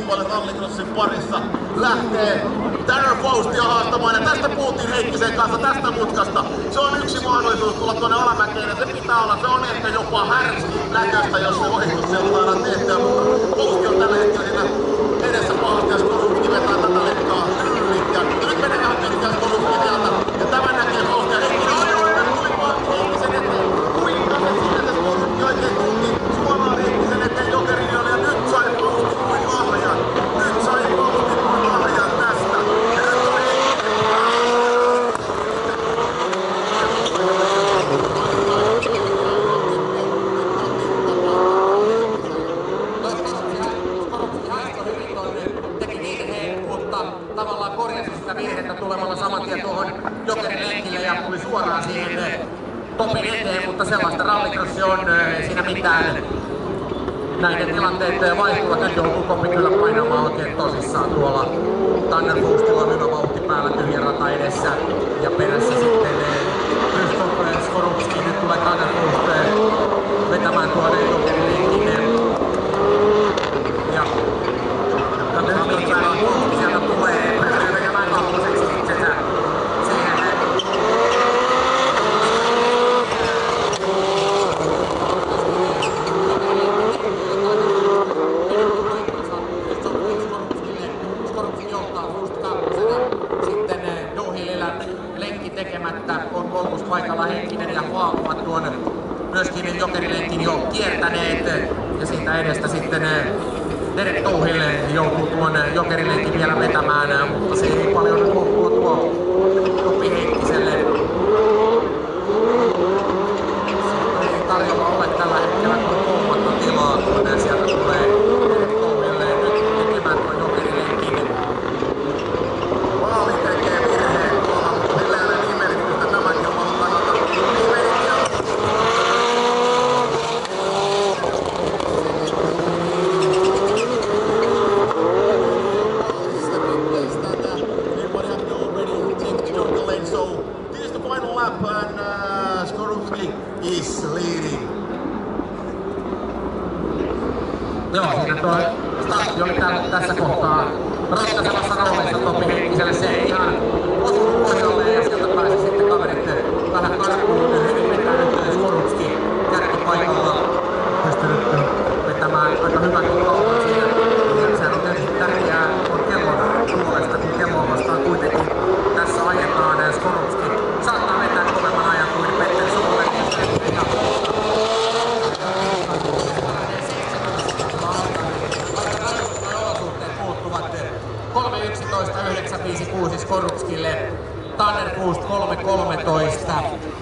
vuoden rallycrossin parissa lähtee Tanner Faustia haastamaan. Ja tästä puhuttiin Heikkisen kanssa, tästä mutkasta. Se on yksi mahdollisuus tulla tuonne alamäkeen ja se pitää olla. Se on ehkä jopa härskin näköistä, jos se ohitus sieltä saadaan tehtyä. Mutta Fausti on tällä hetkellä siinä edessä pahasti ja Skorupski vetää tätä lekkaa yli. Ja nyt menee vähän pitkään Skorupski sieltä. Ja tämän näkee Fausti ja Heikkinen. Tuli Matti Heikkisen eteen. Kuinka se sinne se Skorupski oikein tultiin suoraan Heikkisen eteen Jokerinjoille. Ja nyt sai Fausti kuin lahjan. Nyt sai Fausti kuin lahjan tästä. Ja nyt on tavallaan korjasi sitä virhettä tulemalla saman tien tuohon Jokerin lenkille ja tuli suoraan siihen topin eteen, mutta sellaista rallycrossi on, siinä mitään. Näiden tilanteet vaihtuvat, nyt joutuu Koppi kyllä painamaan oikein tosissaan tuolla. Tanner Faustilla on hyvä vauhti päällä, tyhjä rata edessä ja perässä sitten Krzysztof Skorupski. Nyt tulee Tanner Faust vetämään tuonne Jokerin lenkille. Ja sieltä tulee tekemään kakkoseksi itsensä siihen. Skorupski johtaa Fust kakkosena. Sitten downhillillä lenkki tekemättä on kolmospaikalla Heikkinen ja Haag ovat tuon myöskin Jokerilenkin jo kiertäneet. Ja siitä edestä sitten Derek Touhille joutuu tuon Jokerilenkin vielä vetämään, mutta se ei paljon loppua tuo Topi Heikkiselle. Se ei tarjolla ole tällä hetkellä kuin kolmatta tilaa, kun sieltä tulee Derek Touhille nyt tekemään tuon Jokerilenkin. Maali tekee virheen tuolla, mutta sillä ei ole niin merkitystä tämän kilpailun kannalta. And Skorupski is leading. Joo, siinä tuo startti oli tässä kohtaa ratkaisevassa roolissa Topi Heikkiselle. Se ei ihan osunut kohdalle ja sieltä pääsi sitten kaverit vähän karkuun. Hyvin vetänyt Skorupski kärkipaikalla. Pystynyt vetämään aika hyvänkin kaupan siinä. Ja sehän on tietysti tärkeää on kellon puolesta, kun kelloa vastaan kuitenkin tässä ajetaan Skorupski. Saattaa vetää kovemman ajan kuin Petter Solberg. Olosuhteet muuttuvat 3.11.956 Skorupskille. Tanner Faust 3.13.